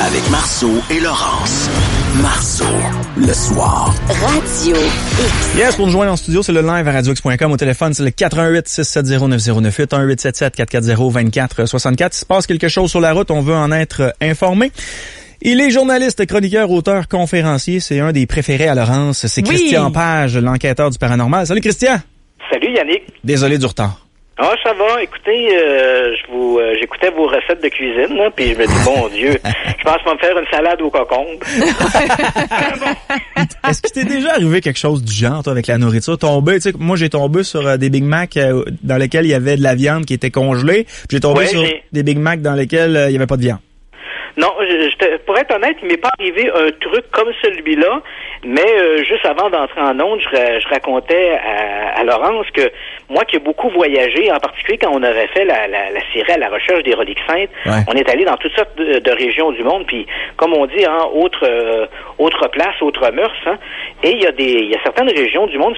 avec Marceau et Laurence. Marceau, le soir. Radio X. Yes, pour nous joindre en studio, c'est le live à radiox.com. Au téléphone, c'est le 418-670-9098, 1-877-440-2464. S'il se passe quelque chose sur la route, on veut en être informé. Il est journaliste, chroniqueur, auteur, conférencier. C'est un des préférés à Laurence. C'est Christian Page, l'enquêteur du paranormal. Salut Christian! Salut Yannick. Désolé du retard. Ah, ça va. Écoutez, j'écoutais vos recettes de cuisine, là, puis je me dis, bon Dieu, je pense qu'on va me faire une salade aux cocombes. Est-ce qu'il t'est déjà arrivé quelque chose du genre, toi, avec la nourriture? Tomber, tu sais, moi, j'ai tombé sur des Big Mac dans lesquels il y avait de la viande qui était congelée, puis j'ai tombé sur des Big Mac dans lesquels il y avait pas de viande. Non, pour être honnête, il m'est pas arrivé un truc comme celui-là, mais juste avant d'entrer en ondes, je racontais à Laurence que moi qui ai beaucoup voyagé, en particulier quand on avait fait la série à la recherche des reliques saintes, on est allé dans toutes sortes de régions du monde, puis comme on dit, hein, autre place, autre mœurs, hein, et il y a certaines régions du monde,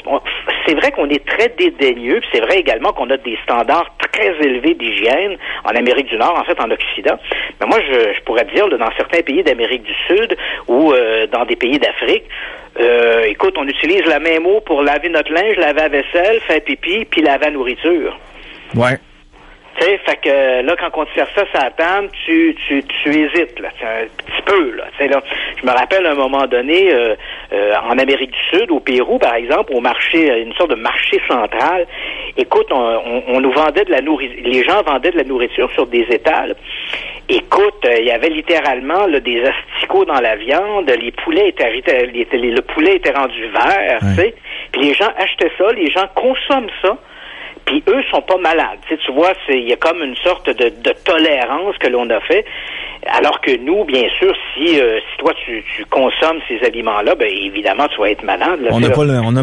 c'est vrai qu'on est très dédaigneux, puis c'est vrai également qu'on a des standards très élevés d'hygiène en Amérique du Nord, en fait en Occident, mais moi je pourrais dire, là, dans certains pays d'Amérique du Sud ou dans des pays d'Afrique, écoute, on utilise le même mot pour laver notre linge, laver la vaisselle, faire pipi, puis laver la nourriture. Ouais. Tu sais, fait que là, quand on te sert ça sur la table, tu hésites, là, un petit peu, là. Tu sais, là, je me rappelle à un moment donné, en Amérique du Sud, au Pérou, par exemple, au marché, une sorte de marché central, écoute, on nous vendait de la nourriture, les gens vendaient de la nourriture sur des étals. Écoute, il y avait littéralement là, des asticots dans la viande, le poulet était rendu vert, tu sais. Puis les gens achetaient ça, les gens consomment ça. Puis eux sont pas malades. Tu vois, il y a comme une sorte de tolérance que l'on a fait. Alors que nous, bien sûr, si toi tu consommes ces aliments-là, ben évidemment tu vas être malade. Là, on n'a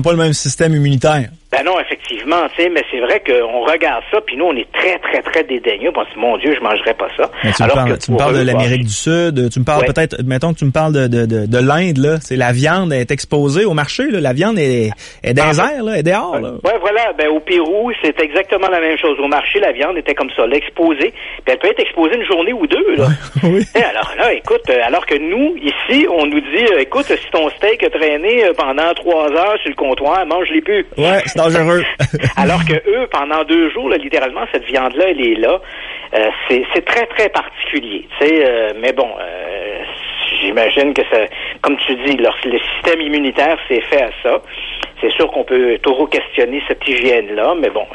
pas le même système immunitaire. Ben non, effectivement, tu sais, mais c'est vrai qu'on regarde ça, puis nous, on est très, très, très dédaigneux. On se dit, mon Dieu, je mangerais pas ça. Mais tu me parles de l'Amérique du Sud, tu me parles peut-être, mettons que tu me parles de l'Inde, là. C'est la viande est exposée au marché, là. La viande est dans les airs, là, est dehors, là. Ouais, voilà. Ben, au Pérou, c'est exactement la même chose. Au marché, la viande était comme ça, l'exposée. Puis elle peut être exposée une journée ou deux, là. Oui. Et alors là, écoute, alors que nous, ici, on nous dit, écoute, si ton steak a traîné pendant 3 heures sur le comptoir, mange-les plus. Ouais, c'est dangereux. Alors que eux, pendant 2 jours, là, littéralement, cette viande-là, elle est là. C'est très, très particulier. Tu sais, mais bon, j'imagine que ça, comme tu dis, le système immunitaire s'est fait à ça. C'est sûr qu'on peut toujours questionner cette hygiène-là, mais bon,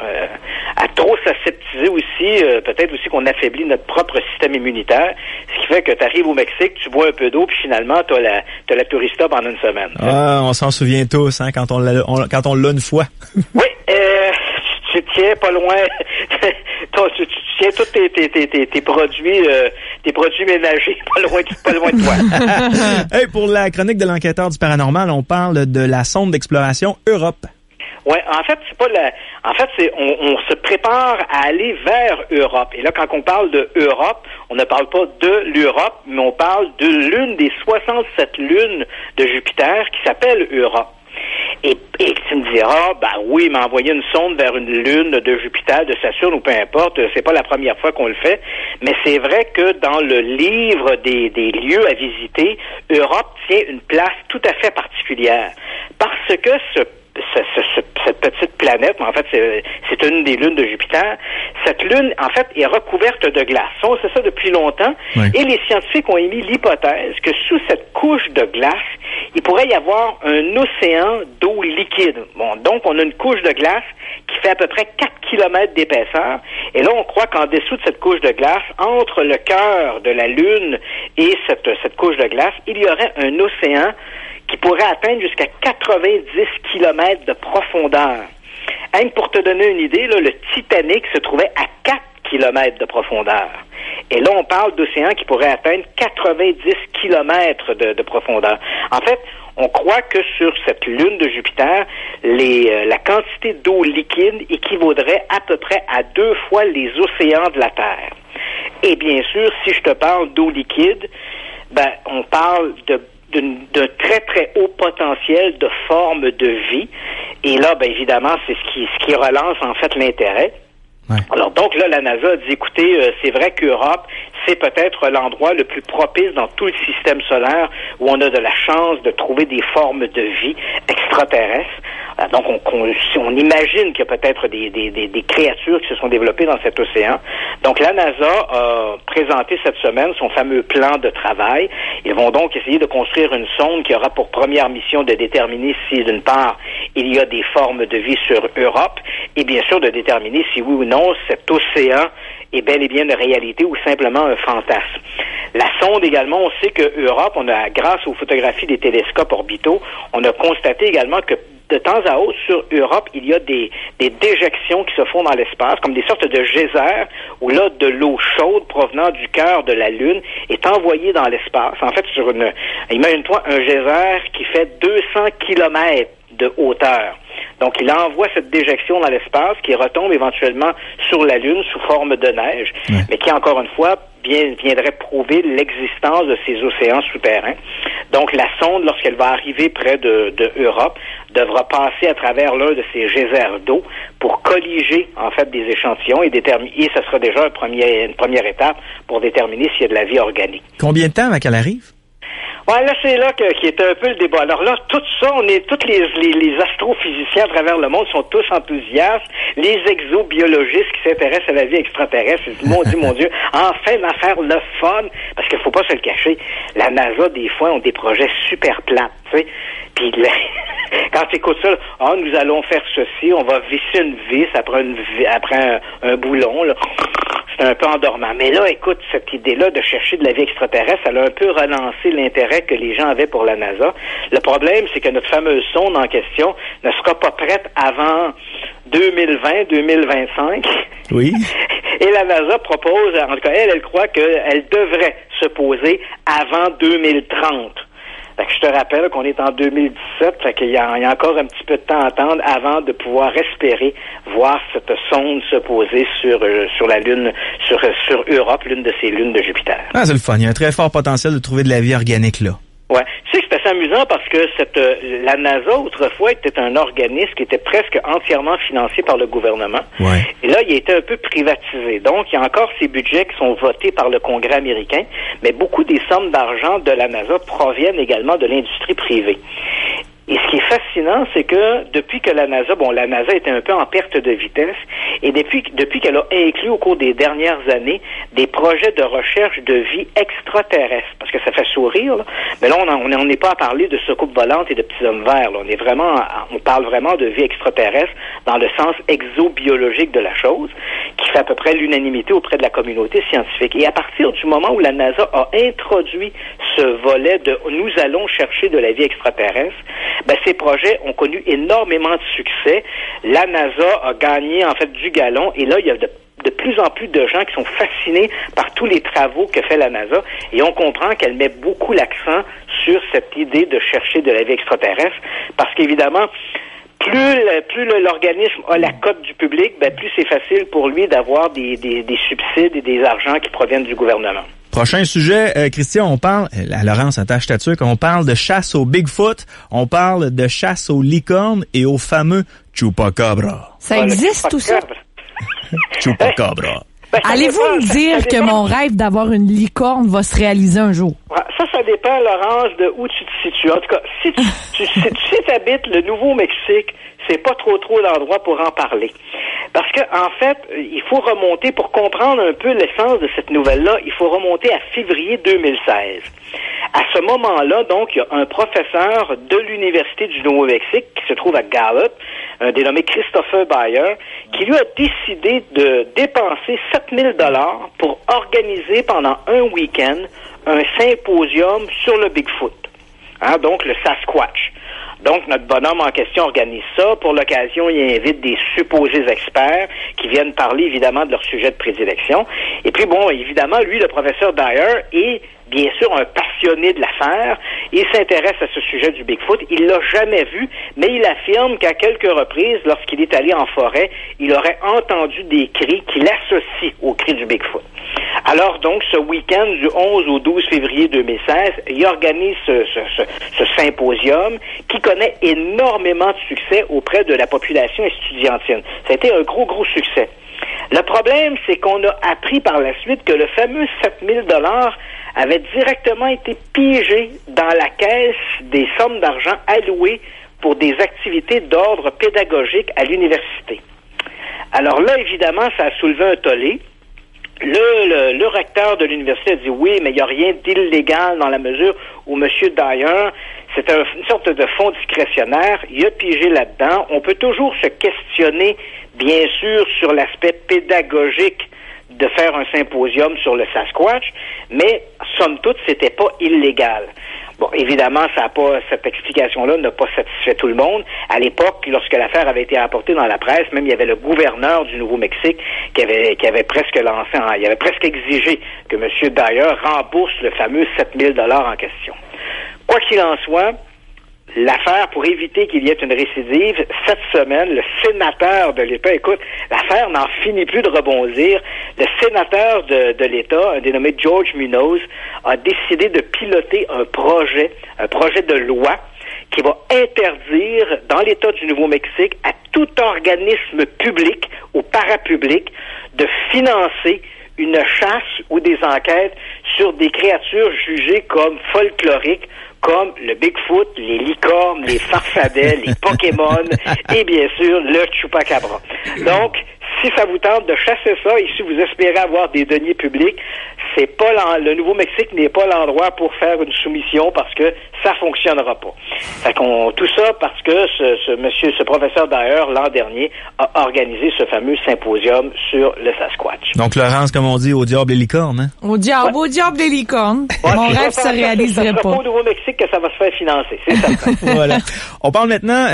à trop s'aseptiser aussi, peut-être aussi qu'on affaiblit notre propre système immunitaire, ce qui fait que tu arrives au Mexique, tu bois un peu d'eau, puis finalement, t'as la tourista pendant une semaine. Ah, on s'en souvient tous, hein, quand on l'a une fois. Oui, tu tiens pas loin, tu tiens tous tes produits ménagers pas loin de toi. Hey, pour la chronique de l'enquêteur du paranormal, on parle de la sonde d'exploration Europe. Ouais, en fait, on se prépare à aller vers Europe. Et là, quand on parle de Europe, on ne parle pas de l'Europe, mais on parle de l'une des 67 lunes de Jupiter qui s'appelle Europe. Et tu me diras, ben oui, mais envoyer une sonde vers une lune de Jupiter, de Saturne ou peu importe, c'est pas la première fois qu'on le fait, mais c'est vrai que dans le livre des lieux à visiter, Europe tient une place tout à fait particulière. Parce que cette petite planète, en fait, c'est une des lunes de Jupiter. Cette lune, en fait, est recouverte de glace. On sait ça depuis longtemps. Oui. Et les scientifiques ont émis l'hypothèse que sous cette couche de glace, il pourrait y avoir un océan d'eau liquide. Bon, donc, on a une couche de glace qui fait à peu près 4 km d'épaisseur. Et là, on croit qu'en dessous de cette couche de glace, entre le cœur de la Lune et cette couche de glace, il y aurait un océan qui pourrait atteindre jusqu'à 90 km de profondeur. Hein, pour te donner une idée, là, le Titanic se trouvait à 4 km de profondeur. Et là, on parle d'océan qui pourrait atteindre 90 km de profondeur. En fait, on croit que sur cette lune de Jupiter, la quantité d'eau liquide équivaudrait à peu près à 2 fois les océans de la Terre. Et bien sûr, si je te parle d'eau liquide, ben, on parle d'un très, très haut potentiel de forme de vie. Et là, ben, évidemment, c'est ce qui relance, en fait, l'intérêt. Ouais. Alors donc là, la NASA a dit, écoutez, c'est vrai qu'Europe, c'est peut-être l'endroit le plus propice dans tout le système solaire où on a de la chance de trouver des formes de vie extraterrestres. Donc on imagine qu'il y a peut-être des créatures qui se sont développées dans cet océan. Donc la NASA a présenté cette semaine son fameux plan de travail. Ils vont donc essayer de construire une sonde qui aura pour première mission de déterminer si, d'une part, il y a des formes de vie sur Europe, et bien sûr de déterminer si oui ou non cet océan est bel et bien une réalité ou simplement un fantasme. La sonde également, on sait que Europe, grâce aux photographies des télescopes orbitaux, on a constaté également que de temps à autre, sur Europe, il y a des déjections qui se font dans l'espace, comme des sortes de geysers, où là, de l'eau chaude provenant du cœur de la Lune est envoyée dans l'espace. En fait, imagine-toi un geyser qui fait 200 kilomètres de hauteur. Donc, il envoie cette déjection dans l'espace qui retombe éventuellement sur la Lune sous forme de neige, mais qui, encore une fois, viendrait prouver l'existence de ces océans souterrains. Donc, la sonde, lorsqu'elle va arriver près de Europe, devra passer à travers l'un de ces geysers d'eau pour colliger, en fait, des échantillons et déterminer, et ce sera déjà une première étape pour déterminer s'il y a de la vie organique. Combien de temps avant qu'elle arrive? Ouais, là, c'est là qui est un peu le débat. Alors là, tout ça, tous les astrophysiciens à travers le monde sont tous enthousiastes. Les exobiologistes qui s'intéressent à la vie extraterrestre, ils disent, mon Dieu, enfin l'affaire le fun. Parce qu'il faut pas se le cacher. La NASA, des fois, ont des projets super plates, tu sais. Puis quand tu écoutes ça, nous allons faire ceci, on va visser une vis après un boulon, là. C'est un peu endormant. Mais là, écoute, cette idée-là de chercher de la vie extraterrestre, elle a un peu relancé l'intérêt que les gens avaient pour la NASA. Le problème, c'est que notre fameuse sonde en question ne sera pas prête avant 2020-2025. Oui. Et la NASA propose, en tout cas, elle croit qu'elle devrait se poser avant 2030. Fait que je te rappelle qu'on est en 2017, fait qu'il y a encore un petit peu de temps à attendre avant de pouvoir espérer voir cette sonde se poser sur la Lune, sur Europe, l'une de ces lunes de Jupiter. Ah, c'est le fun. Il y a un très fort potentiel de trouver de la vie organique là. Ouais. Tu sais que c'est assez amusant parce que la NASA, autrefois, était un organisme qui était presque entièrement financé par le gouvernement. Ouais. Et là, il a été un peu privatisé. Donc, il y a encore ces budgets qui sont votés par le Congrès américain, mais beaucoup des sommes d'argent de la NASA proviennent également de l'industrie privée. Et ce qui est fascinant, c'est que depuis que la NASA était un peu en perte de vitesse, et depuis qu'elle a inclus au cours des dernières années des projets de recherche de vie extraterrestre, parce que ça fait sourire, là, mais là, on n'est pas à parler de soucoupes volantes et de petits hommes verts, là. On parle vraiment de vie extraterrestre dans le sens exobiologique de la chose, qui fait à peu près l'unanimité auprès de la communauté scientifique. Et à partir du moment où la NASA a introduit ce volet de « nous allons chercher de la vie extraterrestre », ces projets ont connu énormément de succès. La NASA a gagné, en fait, du galon. Et là, il y a de plus en plus de gens qui sont fascinés par tous les travaux que fait la NASA. Et on comprend qu'elle met beaucoup l'accent sur cette idée de chercher de la vie extraterrestre. Parce qu'évidemment, plus l'organisme a la cote du public, plus c'est facile pour lui d'avoir des subsides et des argents qui proviennent du gouvernement. Prochain sujet, Christian, on parle, Laurence, attache ta tuque, on parle de chasse au Bigfoot, on parle de chasse aux licornes et au fameux Chupacabra. Ça existe tout ça? Chupacabra. Allez-vous me dire que mon rêve d'avoir une licorne va se réaliser un jour? Ça dépend, Laurence, de où tu te situes. En tout cas, si tu habites le Nouveau-Mexique, c'est pas trop l'endroit pour en parler. Parce que, en fait, il faut remonter, pour comprendre un peu l'essence de cette nouvelle-là, il faut remonter à février 2016. À ce moment-là, donc, il y a un professeur de l'Université du Nouveau-Mexique, qui se trouve à Gallup, un dénommé Christopher Bayer, qui lui a décidé de dépenser $7,000 pour organiser pendant un week-end un symposium sur le Bigfoot. Donc le Sasquatch. Donc, notre bonhomme en question organise ça. Pour l'occasion, il invite des supposés experts qui viennent parler, évidemment, de leur sujet de prédilection. Et puis, évidemment, lui, le professeur Dyer, est bien sûr un passionné de l'affaire. Il s'intéresse à ce sujet du Bigfoot. Il l'a jamais vu, mais il affirme qu'à quelques reprises, lorsqu'il est allé en forêt, il aurait entendu des cris qu'il associe aux cris du Bigfoot. Alors donc, ce week-end du 11 au 12 février 2016, il organise ce symposium qui connaît énormément de succès auprès de la population estudiantine. Ça a été un gros succès. Le problème, c'est qu'on a appris par la suite que le fameux 7 000 $ avait directement été pigé dans la caisse des sommes d'argent allouées pour des activités d'ordre pédagogique à l'université. Alors là, évidemment, ça a soulevé un tollé. Le recteur de l'université a dit oui, mais il n'y a rien d'illégal dans la mesure où M. Dyer, c'est une sorte de fonds discrétionnaire, il a pigé là-dedans. On peut toujours se questionner, bien sûr, sur l'aspect pédagogique de faire un symposium sur le Sasquatch, mais somme toute, c'était pas illégal. Bon, évidemment, cette explication-là n'a pas satisfait tout le monde. À l'époque, lorsque l'affaire avait été rapportée dans la presse, même il y avait le gouverneur du Nouveau-Mexique qui avait presque il avait presque exigé que M. Dyer rembourse le fameux 7 000 $ en question. Quoi qu'il en soit, l'affaire, pour éviter qu'il y ait une récidive, cette semaine, le sénateur de l'État, écoute, l'affaire n'en finit plus de rebondir. Le sénateur de l'État, un dénommé George Munoz, a décidé de piloter un projet de loi qui va interdire dans l'État du Nouveau-Mexique à tout organisme public ou parapublic de financer une chasse ou des enquêtes sur des créatures jugées comme folkloriques, comme le Bigfoot, les licornes, les farfadets, les Pokémon et bien sûr le Chupacabra. Donc, si ça vous tente de chasser ça et si vous espérez avoir des deniers publics, c'est pas le Nouveau-Mexique n'est pas l'endroit pour faire une soumission parce que ça fonctionnera pas. Fait qu'on tout ça parce que ce professeur d'ailleurs l'an dernier a organisé ce fameux symposium sur le Sasquatch. Donc Laurence, comme on dit, au diable les licornes, hein? Au diable les licornes. Ouais, mon rêve se réaliserait pas. C'est pas au Nouveau-Mexique que ça va se faire financer, c'est certain. Voilà. On parle maintenant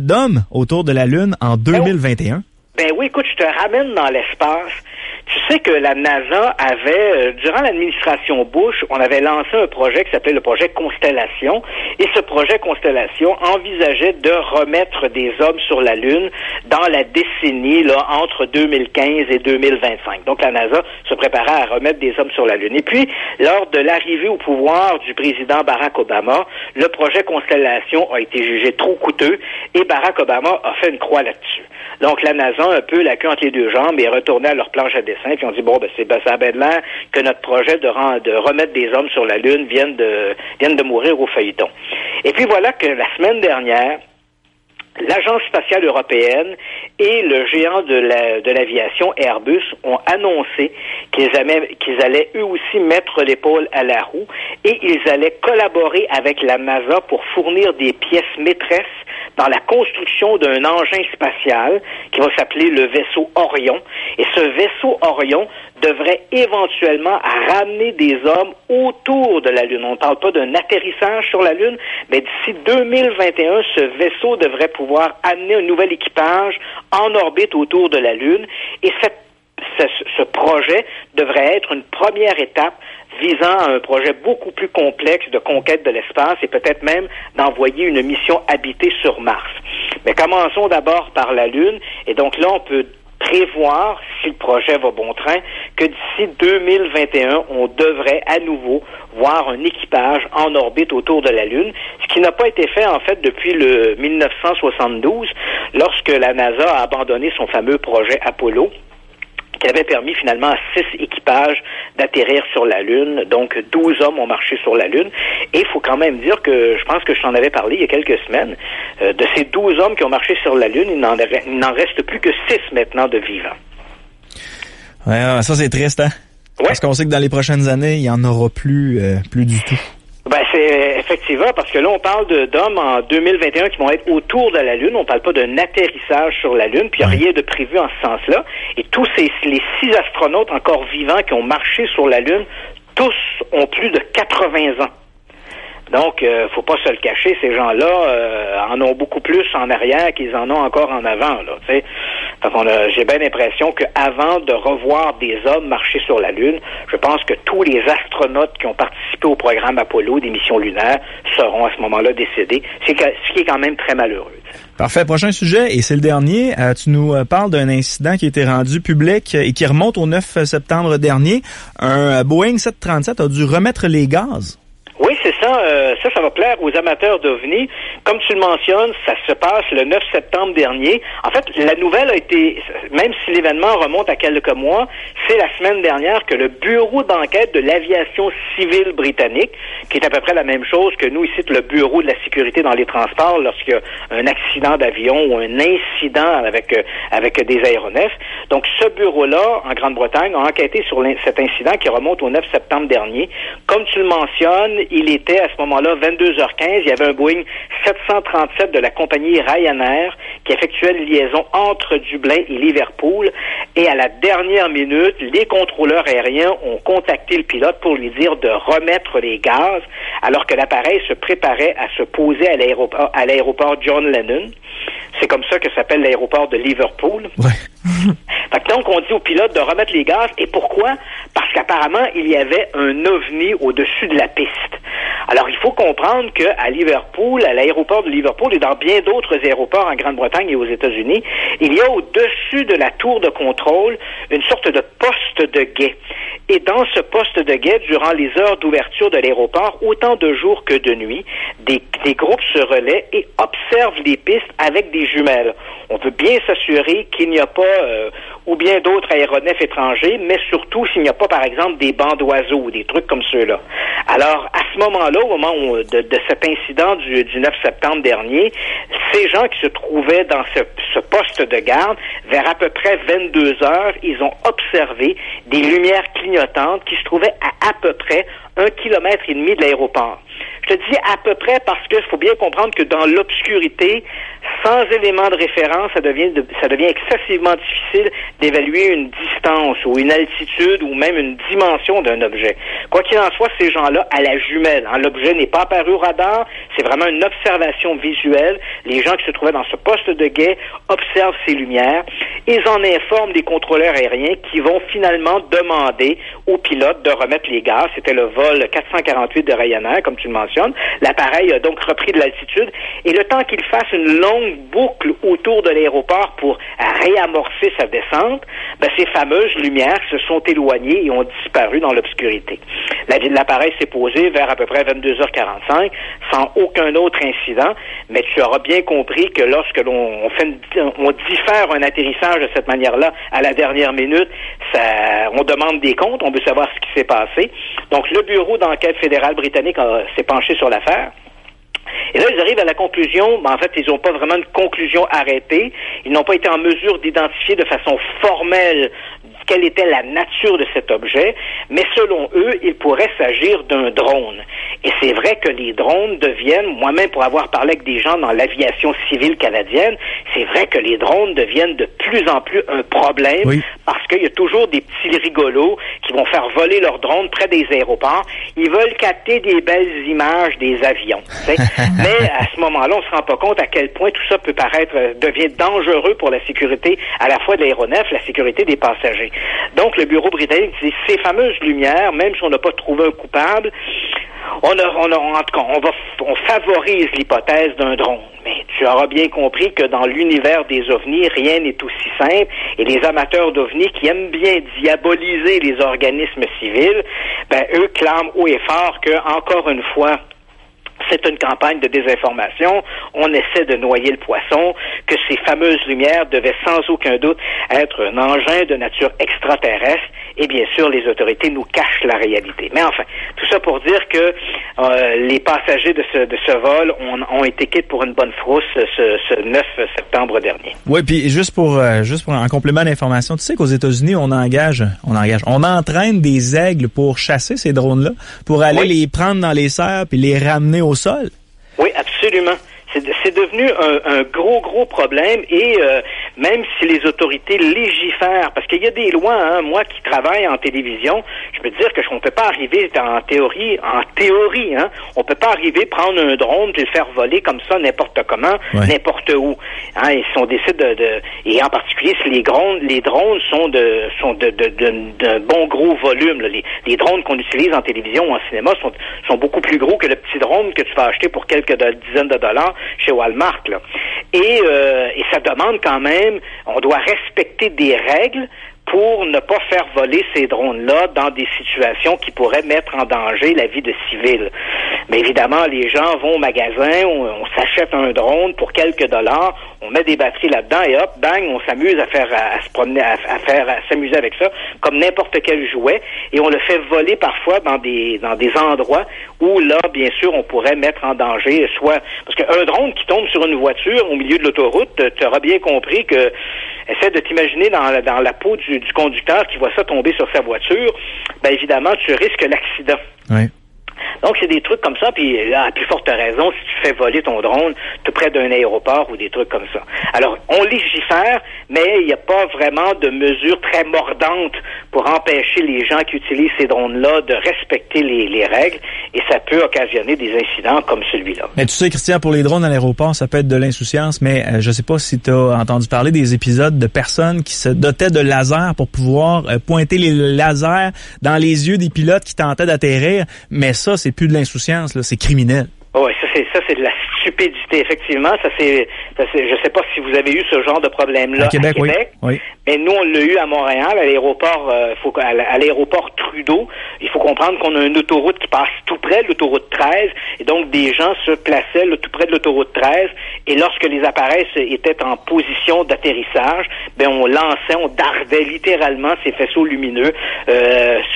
d'hommes autour de la Lune en 2021. Ben oui, écoute, je te ramène dans l'espace. Tu sais que la NASA avait, durant l'administration Bush, on avait lancé un projet qui s'appelait le projet Constellation. Et ce projet Constellation envisageait de remettre des hommes sur la Lune dans la décennie là entre 2015 et 2025. Donc la NASA se préparait à remettre des hommes sur la Lune. Et puis, lors de l'arrivée au pouvoir du président Barack Obama, le projet Constellation a été jugé trop coûteux et Barack Obama a fait une croix là-dessus. Donc la NASA, un peu la queue entre les deux jambes, est retournée à leur planche à dessin, puis on dit ça a bien de l'air que notre projet de remettre des hommes sur la Lune vienne de mourir au feuilleton. Et puis voilà que la semaine dernière, l'Agence spatiale européenne et le géant de l'aviation Airbus ont annoncé qu'ils allaient eux aussi mettre l'épaule à la roue et ils allaient collaborer avec la NASA pour fournir des pièces maîtresses dans la construction d'un engin spatial qui va s'appeler le vaisseau Orion. Et ce vaisseau Orion devrait éventuellement ramener des hommes autour de la Lune. On ne parle pas d'un atterrissage sur la Lune, mais d'ici 2021, ce vaisseau devrait pouvoir amener un nouvel équipage en orbite autour de la Lune. Et ce projet devrait être une première étape visant à un projet beaucoup plus complexe de conquête de l'espace et peut-être même d'envoyer une mission habitée sur Mars. Mais commençons d'abord par la Lune. Et donc là, on peut prévoir, si le projet va bon train, que d'ici 2021, on devrait à nouveau voir un équipage en orbite autour de la Lune, ce qui n'a pas été fait en fait depuis le 1972, lorsque la NASA a abandonné son fameux projet Apollo, qui avait permis finalement à 6 équipages d'atterrir sur la Lune. Donc 12 hommes ont marché sur la Lune. Et il faut quand même dire que, je pense que je t'en avais parlé il y a quelques semaines, de ces 12 hommes qui ont marché sur la Lune, il n'en reste plus que 6 maintenant de vivants. Ouais, ça c'est triste, hein? Ouais. Parce qu'on sait que dans les prochaines années, il n'y en aura plus du tout. Ben, c'est effectivement, parce que là, on parle d'hommes en 2021 qui vont être autour de la Lune. On parle pas d'un atterrissage sur la Lune, puis il n'y a rien de prévu en ce sens-là. Et tous les 6 astronautes encore vivants qui ont marché sur la Lune, tous ont plus de 80 ans. Donc, faut pas se le cacher, ces gens-là en ont beaucoup plus en arrière qu'ils en ont encore en avant, là, tu sais. J'ai bien l'impression qu'avant de revoir des hommes marcher sur la Lune, je pense que tous les astronautes qui ont participé au programme Apollo des missions lunaires seront à ce moment-là décédés, ce qui est quand même très malheureux. Parfait. Prochain sujet, et c'est le dernier. Tu nous parles d'un incident qui a été rendu public et qui remonte au 9 septembre dernier. Un Boeing 737 a dû remettre les gaz. Oui, c'est ça. ça va plaire aux amateurs d'OVNI. Comme tu le mentionnes, ça se passe le 9 septembre dernier. En fait, la nouvelle a été, même si l'événement remonte à quelques mois, c'est la semaine dernière que le Bureau d'enquête de l'aviation civile britannique, qui est à peu près la même chose que nous ici, le Bureau de la sécurité dans les transports, lorsqu'il y a un accident d'avion ou un incident avec des aéronefs. Donc, ce bureau-là, en Grande-Bretagne, a enquêté sur cet incident qui remonte au 9 septembre dernier. Comme tu le mentionnes, il était à ce moment-là 22h15. Il y avait un Boeing 737 de la compagnie Ryanair qui effectuait une liaison entre Dublin et Liverpool. Et à la dernière minute, les contrôleurs aériens ont contacté le pilote pour lui dire de remettre les gaz alors que l'appareil se préparait à se poser à l'aéroport John Lennon. C'est comme ça que s'appelle l'aéroport de Liverpool. Ouais. Donc, on dit au pilote de remettre les gaz. Et pourquoi? Parce qu'apparemment, il y avait un ovni au-dessus de la piste. Alors, il faut comprendre qu'à Liverpool, à l'aéroport de Liverpool et dans bien d'autres aéroports en Grande-Bretagne et aux États-Unis, il y a au-dessus de la tour de contrôle une sorte de poste de guet. Et dans ce poste de guet, durant les heures d'ouverture de l'aéroport, autant de jours que de nuit, des groupes se relaient et observent les pistes avec des jumelles. On veut bien s'assurer qu'il n'y a pas ou bien d'autres aéronefs étrangers, mais surtout s'il n'y a pas, par exemple, des bancs d'oiseaux ou des trucs comme ceux-là. Alors, à ce moment-là, au moment de cet incident du 9 septembre dernier, ces gens qui se trouvaient dans ce poste de garde, vers à peu près 22 heures, ils ont observé des lumières clignotantes qui se trouvaient à peu près 1,5 km de l'aéroport. Je te dis à peu près parce que faut bien comprendre que dans l'obscurité, sans éléments de référence, ça devient excessivement difficile d'évaluer une distance ou une altitude ou même une dimension d'un objet. Quoi qu'il en soit, ces gens-là, à la jumelle, l'objet n'est pas apparu au radar, c'est vraiment une observation visuelle. Les gens qui se trouvaient dans ce poste de guet observent ces lumières. Ils en informent les contrôleurs aériens qui vont finalement demander aux pilotes de remettre les gaz. C'était le vol 448 de Ryanair, comme tu le mentionnes. L'appareil a donc repris de l'altitude et le temps qu'il fasse une longue boucle autour de l'aéroport pour réamorcer sa descente, ces fameuses lumières se sont éloignées et ont disparu dans l'obscurité. L'appareil s'est posé vers à peu près 22h45 sans aucun autre incident, mais tu auras bien compris que lorsque on diffère un atterrissage de cette manière-là à la dernière minute, on demande des comptes, on veut savoir ce qui s'est passé. Donc, le Bureau d'enquête fédéral britannique s'est penché sur l'affaire. Et là, ils arrivent à la conclusion, en fait, ils n'ont pas vraiment une conclusion arrêtée. Ils n'ont pas été en mesure d'identifier de façon formelle quelle était la nature de cet objet, mais selon eux, il pourrait s'agir d'un drone. Et c'est vrai que les drones deviennent, moi-même pour avoir parlé avec des gens dans l'aviation civile canadienne, c'est vrai que les drones deviennent de plus en plus un problème, oui, parce qu'il y a toujours des petits rigolos qui vont faire voler leurs drones près des aéroports. Ils veulent capter des belles images des avions. Mais à ce moment-là, on se rend pas compte à quel point tout ça devient dangereux pour la sécurité à la fois de l'aéronef, la sécurité des passagers. Donc, le bureau britannique dit ces fameuses lumières, même si on n'a pas trouvé un coupable, on favorise l'hypothèse d'un drone. Mais tu auras bien compris que dans l'univers des ovnis, rien n'est aussi simple. Et les amateurs d'ovnis qui aiment bien diaboliser les organismes civils, eux clament haut et fort que, encore une fois, c'est une campagne de désinformation. On essaie de noyer le poisson, que ces fameuses lumières devaient sans aucun doute être un engin de nature extraterrestre. Et bien sûr, les autorités nous cachent la réalité. Mais enfin, tout ça pour dire que les passagers de ce vol ont été quittes pour une bonne frousse ce 9 septembre dernier. Oui, puis juste pour un complément d'information, tu sais qu'aux États-Unis, on entraîne des aigles pour chasser ces drones-là, pour aller les prendre dans les serres puis les ramener au sol. Oui, absolument. C'est devenu un gros problème et même si les autorités légifèrent, parce qu'il y a des lois, moi qui travaille en télévision, je peux te dire que on peut pas arriver en théorie, on peut pas arriver prendre un drone et le faire voler comme ça n'importe comment, n'importe où. Et si on décide et en particulier si les drones sont d'un bon gros volume. Là. Les drones qu'on utilise en télévision ou en cinéma sont beaucoup plus gros que le petit drone que tu vas acheter pour quelques dizaines de dollars chez Walmart, là. Et ça demande quand même, on doit respecter des règles pour ne pas faire voler ces drones-là dans des situations qui pourraient mettre en danger la vie de civils. bien évidemment, les gens vont au magasin, on s'achète un drone pour quelques dollars, on met des batteries là-dedans et hop, bang, on s'amuse à se promener, à s'amuser avec ça, comme n'importe quel jouet, et on le fait voler parfois dans des endroits où là, bien sûr, on pourrait mettre en danger, soit parce qu'un drone qui tombe sur une voiture au milieu de l'autoroute, tu auras bien compris que essaie de t'imaginer dans la peau du conducteur qui voit ça tomber sur sa voiture, ben évidemment, tu risques l'accident. Oui. Donc, c'est des trucs comme ça, puis là, à plus forte raison, si tu fais voler ton drone tout près d'un aéroport ou des trucs comme ça. Alors, on légifère, mais il n'y a pas vraiment de mesures très mordantes pour empêcher les gens qui utilisent ces drones-là de respecter les règles, et ça peut occasionner des incidents comme celui-là. Mais tu sais, Christian, pour les drones à l'aéroport, ça peut être de l'insouciance, mais je sais pas si tu as entendu parler des épisodes de personnes qui se dotaient de lasers pour pouvoir pointer les lasers dans les yeux des pilotes qui tentaient d'atterrir, mais ça, c'est plus de l'insouciance, là, c'est criminel. Oui, ça c'est de la stupidité, effectivement. Je sais pas si vous avez eu ce genre de problème-là à Québec. Oui. Mais nous, on l'a eu à Montréal, à l'aéroport, à l'aéroport Trudeau. Il faut comprendre qu'on a une autoroute qui passe tout près de l'autoroute 13, et donc des gens se plaçaient tout près de l'autoroute 13, et lorsque les appareils étaient en position d'atterrissage, ben on dardait littéralement ces faisceaux lumineux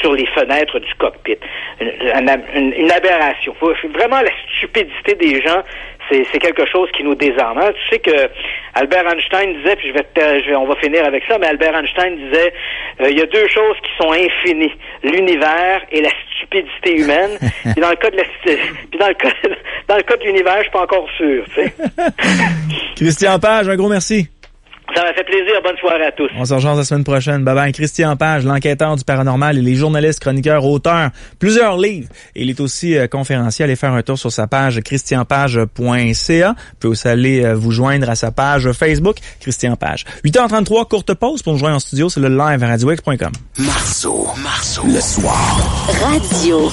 sur les fenêtres du cockpit. Une aberration. Vraiment, la stupidité des gens, c'est quelque chose qui nous désarme. Hein? Tu sais que Albert Einstein disait, puis on va finir avec ça, mais Albert Einstein disait, il y a deux choses qui sont infinies, l'univers et la stupidité humaine. Puis dans le cas de l'univers, je suis pas encore sûr. Tu sais. Christian Page, un gros merci. Ça m'a fait plaisir. Bonne soirée à tous. On se rejoint la semaine prochaine. Bye bye. Christian Page, l'enquêteur du paranormal, et les journalistes, chroniqueurs, auteurs, plusieurs livres. Et il est aussi conférencier. Allez faire un tour sur sa page christianpage.ca. Vous pouvez aussi aller vous joindre à sa page Facebook, Christian Page. 8h33, courte pause pour nous joindre en studio. C'est le live à radiox.com. Marceau, le soir. Radio